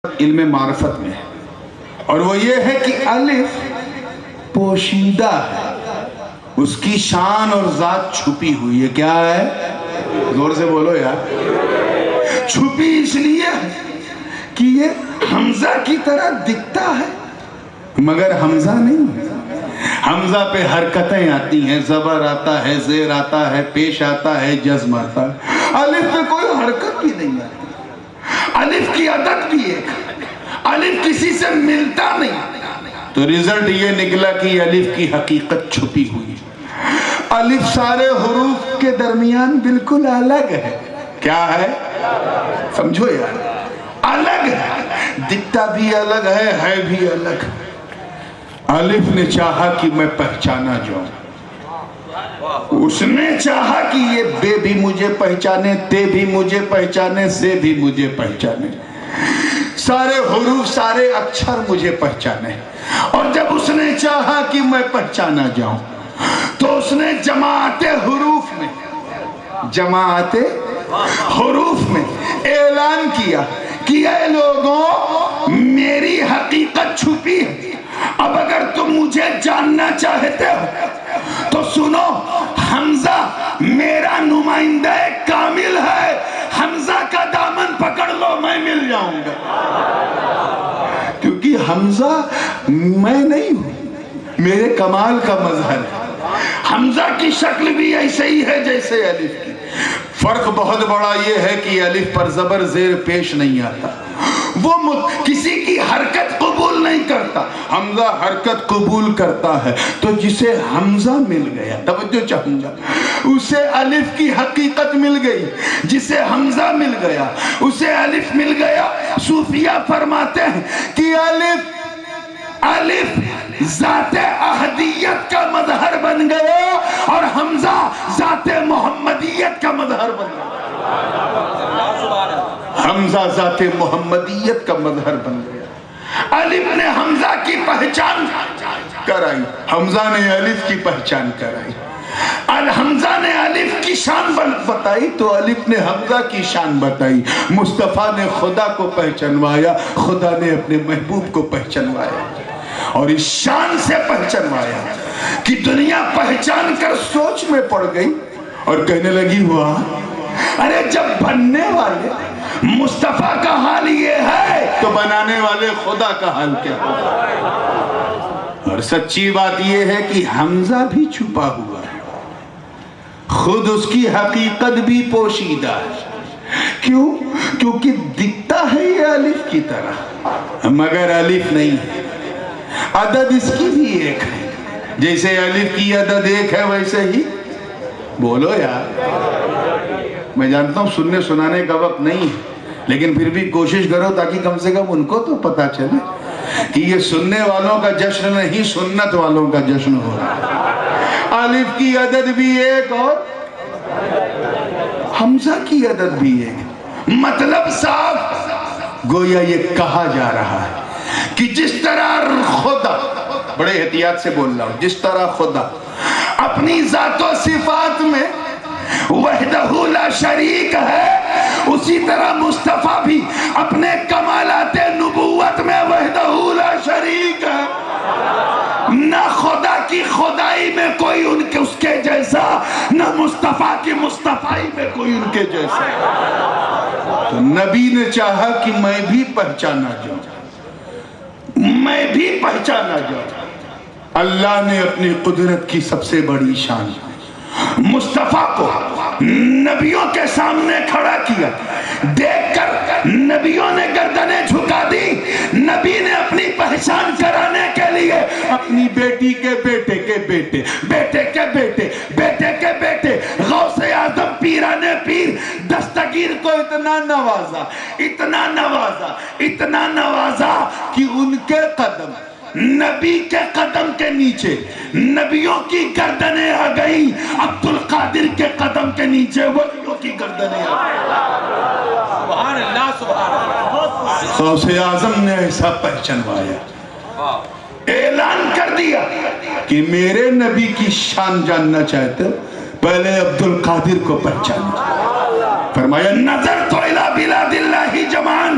علم معرفت میں، اور وہ یہ ہے کہ الف پوشیدہ ہے، اس کی شان اور ذات چھپی ہوئی ہے۔ کیا ہے؟ زور سے بولو یار۔ چھپی اس لیے ہے کہ یہ حمزہ کی طرح دکھتا ہے مگر حمزہ نہیں ہے۔ حمزہ پہ حرکتیں آتی ہیں، زبر آتا ہے، زیر آتا ہے، پیش آتا ہے، جزم آتا ہے۔ الف پہ کوئی حرکت بھی نہیں آتی۔ الف کی عدد بھی ایک ہے، الف کسی سے ملتا نہیں، تو رزلٹ یہ نکلا کہ الف کی حقیقت چھپی ہوئی ہے۔ الف سارے حروف کے درمیان بالکل الگ ہے۔ کیا ہے؟ سمجھو یار، الگ ہے، دکھتا بھی الگ ہے بھی الگ۔ الف نے چاہا کہ میں پہچانا جاؤں، اس نے چاہا کہ یہ بے بھی مجھے پہچانے، تے بھی مجھے پہچانے، سے بھی مجھے پہچانے، سارے حروف سارے اکچھر مجھے پہچانے۔ اور جب اس نے چاہا کہ میں پہچانا جاؤں تو اس نے جماعت حروف میں اعلان کیا کہ اے لوگوں، میری حقیقت چھپی ہے، اب اگر تم مجھے جاننا چاہتے ہو تو سنو، حمزہ میرا نمائندہ کامل ہے، حمزہ کا دامن پکڑ لو، میں مل جاؤں گا۔ کیونکہ حمزہ میں نہیں ہوں، میرے کمال کا مظہر ہے۔ حمزہ کی شکل بھی ایسے ہی ہے جیسے الف کی۔ فرق بہت بڑا یہ ہے کہ الف پر زبر زیر پیش نہیں آتا، وہ کسی کی حرکت قبول نہیں کرتا، حمزہ حرکت قبول کرتا ہے۔ تو جسے حمزہ مل گیا، توجہ چاہوں گا، اسے الف کی حقیقت مل گئی، جسے حمزہ مل گیا اسے الف مل گیا۔ صوفیہ فرماتے ہیں کہ الف ذات احدیت کا مظہر بن گیا اور حمزہ ذات محمدیت کا مظہر بن گیا۔ حمزہ ذات محمدیت کا مظہر بن گیا۔ الف نے حمزہ کی پہچان کرائی، حمزہ نے الف کی پہچان کرائی۔ حمزہ نے الف کی شان بتائی تو الف نے حمزہ کی شان بتائی۔ مصطفیٰ نے خدا کو پہچنوایا، خدا نے اپنے محبوب کو پہچنوایا، اور اس شان سے پہچنوایا کہ دنیا پہچان کر سوچ میں پڑ گئی اور کہنے لگی، ہوا ارے جب بننے والے مصطفیٰ کا حال یہ ہے تو بنانے والے خدا کا حال کیا ہوگا۔ اور سچی بات یہ ہے کہ حمزہ بھی چھپا ہوا ہے، خود اس کی حقیقت بھی پوشیدہ ہے۔ کیوں؟ کیونکہ دکھتا ہے یہ الف کی طرح مگر الف نہیں ہے۔ عدد اس کی بھی ایک ہے، جیسے الف کی عدد ایک ہے ویسے ہی بولو یار۔ میں جانتا ہوں سننے سنانے کا وقت نہیں ہے، لیکن پھر بھی کوشش کرو تاکہ کم سے کم ان کو تو پتا چلے کہ یہ سننے والوں کا جشن نہیں، سنت والوں کا جشن ہو رہا ہے۔ الف کی عدد بھی ایک اور حمزہ کی عدد بھی ایک۔ مطلب صاف، گویا یہ کہا جا رہا ہے کہ جس طرح خدا، بڑے احتیاط سے بول رہا ہوں، جس طرح خدا اپنی ذات و صفات میں وحدہ لا شریک ہے، اسی طرح مصطفیٰ بھی اپنے کمالات نبوت میں وحدہ لا شریک ہے۔ نہ خدا کی خدائی میں کوئی اس کے جیسا، نہ مصطفیٰ کی مصطفائی میں کوئی ان کے جیسا۔ تو نبی نے چاہا کہ میں بھی پہچانا جاؤں، میں بھی پہچانا جاؤں۔ اللہ نے اپنی قدرت کی سب سے بڑی شان مصطفیٰ کو نبیوں کے سامنے کھڑا کیا، دیکھ کر نبیوں نے گردنیں جھکا دی۔ نبی نے اپنی پہچان کرانے کے لیے اپنی بیٹی کے بیٹے کے بیٹے، بیٹے کے بیٹے، بیٹے کے بیٹے، غوث اعظم پیران پیر دستگیر کو اتنا نوازا، اتنا نوازا، اتنا نوازا کہ ان کے قدم نبی کے قدم کے نیچے نبیوں کی گردنیں آ گئی، عبدالقادر کے قدم کے نیچے ولیوں کی گردنیں آ گئی۔ سبحان اللہ، سبحان اللہ۔ غوث اعظم نے ایسا پہچنوایا، اعلان کر دیا کہ میرے نبی کی شان جاننا چاہتے ہو، پہلے عبدالقادر کو پہچانو۔ فرمایا نظر تو الی بلاد اللہ جمعان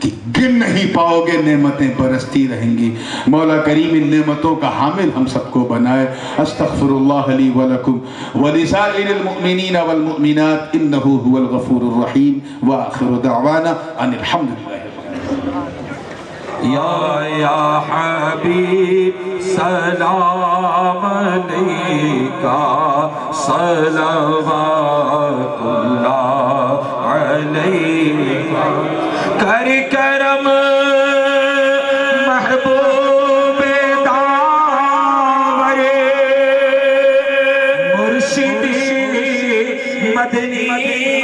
کہ گن نہیں پاؤ گے نعمتیں برستی رہیں گی. مولا کریم ان نعمتوں کا حامل ہم سب کو بنائے. استغفر اللہ لی ولکم ولسائر المؤمنین والمؤمنات انہ هو الغفور الرحیم. وآخر دعوانا ان الحمد للہ. یا حبیب سلام علیکہ صلوات اللہ علیکہ. کر کرم محبوب داور مرشدی مدنی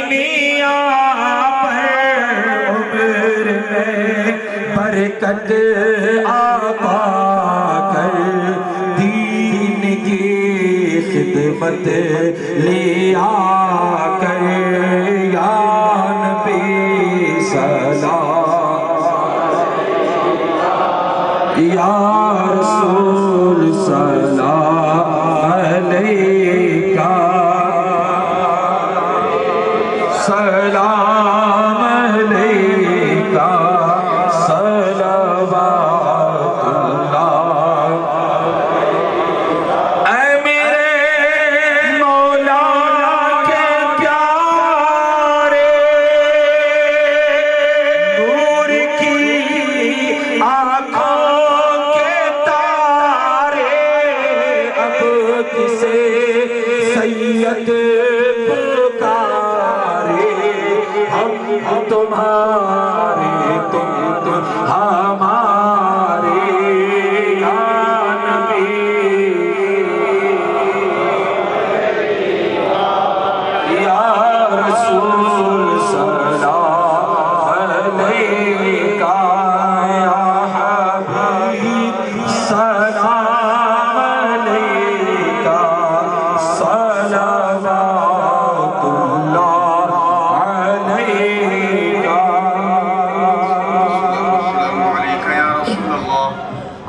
میاں پر عمر میں برکت آبا کر دین کی خدمت لیا کر. یا نبی سلام یا رسول سلام علیکہ سلام علیکہ صلوات اللہ. اے میرے مولا کے پیارے نور کی آنکھوں کے تارے اب کسے سید پکارے ہم تمہارے تم ہمارے. یا نبی یا رسول سلام علیکہ. یا حبیب سلام علیکہ صلوات اللہ علیکہ.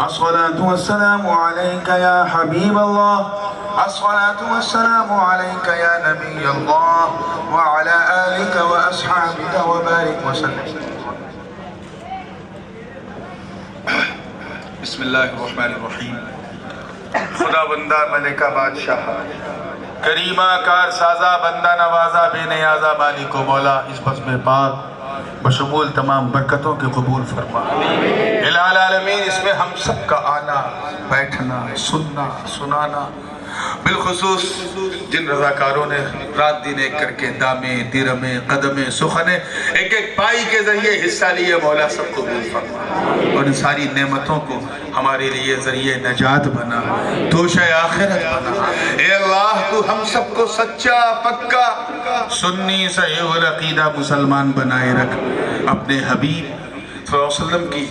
الصلاة والسلام عليك يا حبيب الله. الصلاة والسلام عليك يا نبي الله وعلى آلك وأصحابك وبارك وسلم. بسم اللہ الرحمن الرحیم. خدا بندہ ملکہ بادشاہ کریمہ کار سازا بندہ نوازا بے نیازا مالک و مولا اس بزم پاک بشمول تمام برکتوں کے قبول فرما. الہ العالمین اس میں ہم سب کا آنا بیٹھنا سننا سنانا بالخصوص جن رضاکاروں نے رات دن ایک کر کے دامے درمے قدمے سخنے ایک ایک پائی کے ذریعے حصہ لیے مولا سب کو قبول فرما اور ان ساری نعمتوں کو ہمارے لیے ذریعے نجات بنا توشہ آخرت بنا. اے اللہ تو ہم سب کو سچا پکا سنی صحیح العقیدہ مسلمان بنائے رکھ. اپنے حبیب صلی اللہ علیہ وسلم کی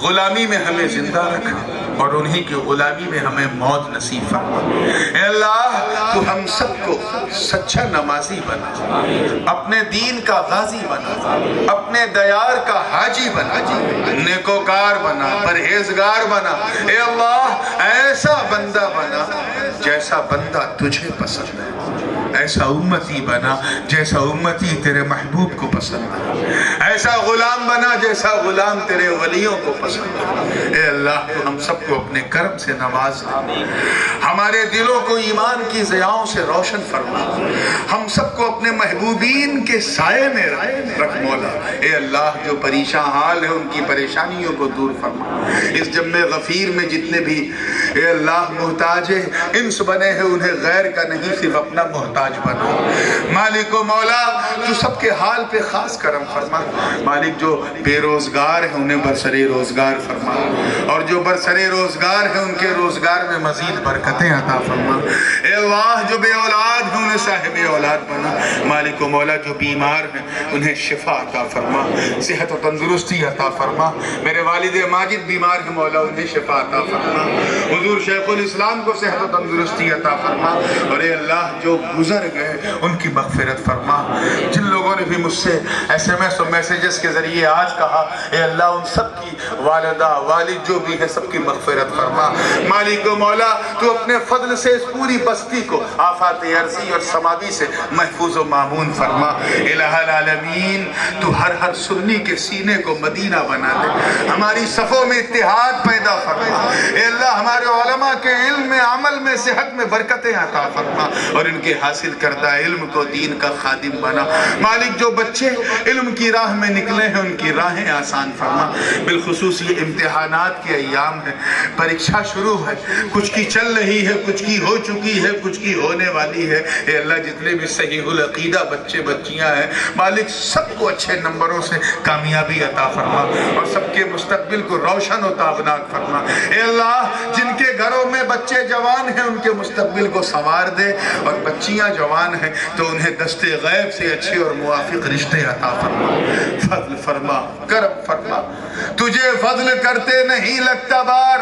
غلامی میں ہمیں زندہ رکھا اور انہی کی غلامی میں ہمیں موت نصیب فرما. اے اللہ تو ہم سب کو سچا نمازی بنا اپنے دین کا غازی بنا اپنے دیار کا حاجی بنا نیکوکار بنا پرہیزگار بنا. اے اللہ ایسا بندہ بنا جیسا بندہ تجھے پسند ہے. ایسا امتی بنا جیسا امتی تیرے محبوب کو پسند ہے. ایسا غلام بنا جیسا غلام تیرے ولیوں کو پسند ہے. اے اللہ تو ہم سب کو اپنے کرم سے نواز دے. ہمارے دلوں کو ایمان کی ضیاؤں سے روشن فرما. ہم سب کو اپنے محبوبین کے سائے میں رکھ مولا. اے اللہ جو پریشان حال ہے ان کی پریشانیوں کو دور فرما. اس جمع غفیر میں جتنے بھی اے اللہ محتاج انس بنے ہیں انہیں غیر کا نہیں صرف اپنا محتاج بنا. مالک و مولا تو سب کے حال پہ خاص کرم فرما. مالک جو بے روزگار ہیں انہیں برسر روزگار فرما اور جو برسر روزگار ہیں ان کے روزگار میں مزید برکتیں عطا فرما. اے اللہ جو بے اولاد ہیں انہیں صاحب اولاد بنا. مالک و مولا جو بیمار ہیں انہیں شفا عطا فرما صحت و تندرستی عطا فرما. میرے والد ماجد بیمار ہیں مولا انہیں شفا عطا فرما. حضور شیخ الاسلام کو صحت و تندرستی عطا فرما. اور اے اللہ جو گزر میں گئے ان کی مغفرت فرما. جن لوگوں نے بھی مجھ سے SMS اور میسیجز کے ذریعے آج کہا اے اللہ ان سب کی والدہ والد جو بھی ہے سب کی مغفرت فرما. مالک و مولا تو اپنے فضل سے اس پوری بستی کو آفات ارضی اور سماوی سے محفوظ و مامون فرما. الہ العالمین تو ہر سنی کے سینے کو مدینہ بنا دے, ہماری صفوں میں اتحاد پیدا فرما. اے اللہ ہمارے علماء کے علم میں عمل میں صحت میں برکتیں عطا فرما اور ان کے حاصل کردہ علم کو دین کا خادم بنا. مالک جو بچے علم کی راہ میں نکلے ہیں ان کی راہیں آسان فرما. بالخصوص یہ امتحانات کے ایام ہیں, پریکشا شروع ہے, کچھ کی چل رہی ہے, کچھ کی ہو چکی ہے, کچھ کی ہونے والی ہے. اے اللہ جتنے بھی صحیح العقیدہ بچے بچیاں ہیں مالک سب کو اچھے نمبروں سے کامیابی عطا فرما اور سب کے مستقبل کو روشن و تابناک فرما. اے اللہ جن کے گھروں میں بچے جوان ہیں ان کے مستقبل کو سنوار دے اور بچیاں جوان ہیں تو انہیں دست غیب سے اچھے اور موافق رشتے عطا فرما. فضل فرما, کرم فرما. تجھے فضل کرتے نہیں لگتا بار,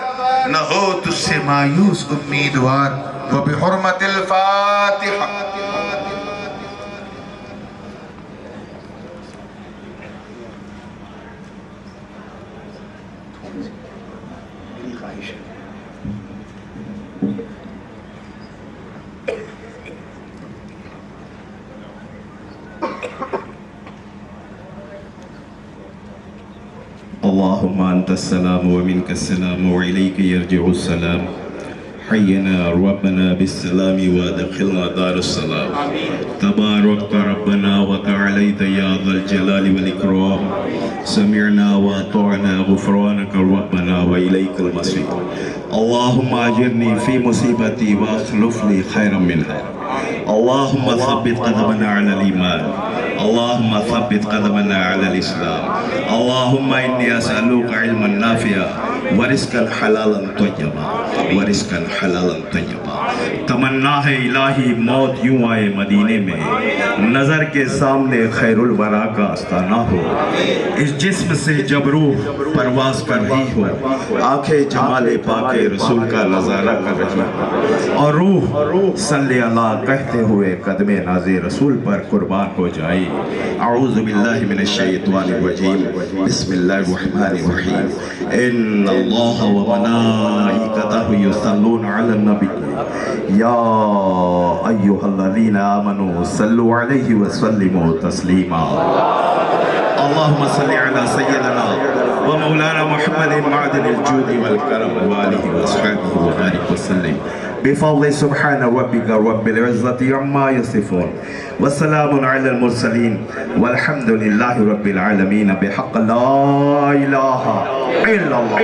نہ ہو تجھ سے مایوس امیدوار. وبحرمت الفاتحہ. اللهم أنت السلام ومنك السلام وإليك يرجع السلام. حينا ربنا بالسلام وادخلنا دار السلام. تبارك ربنا وتعاليت يا ذا الجلال والإكرام. سمعنا وأطعنا غفرانك ربنا وإليك المصير. اللهم أجرني في مصيبتي وأخلف لي خيرا منها. اللهم ثبت قدمنا على الإيمان. اللهم ثبت قدمنا على الإسلام. اللهم إني أسألك علما نافعا ورزقا حلالا طيبا ورزقا حلالا طيبا. تمنا ہے الہی موت یوں آئے مدینے میں, نظر کے سامنے خیر الورا کا آستانہ ہو. اس جسم سے جب روح پرواز کر رہی ہو, آنکھیں جمال پاک رسول کا نظارہ کر رہی ہو اور روح صلی اللہ کہتے ہوئے قدم ناز رسول پر قربان ہو جائے. اعوذ باللہ من الشیطان الرجیم. بسم اللہ الرحمن الرحیم. ان اللہ وملائکتہ یصلون علی النبی یا ایہا الذین آمنوا صلوا علیہ وسلموا تسلیما. اللہم صلی علی سیدنا ومولانا محمد معدن الجود والکرم وآلہ وصحبہ وبارک وسلم. بفضل سبحان ربك رب العزة عما يصفون والسلام على المرسلين والحمد لله رب العالمين بحق لا إله إلا الله.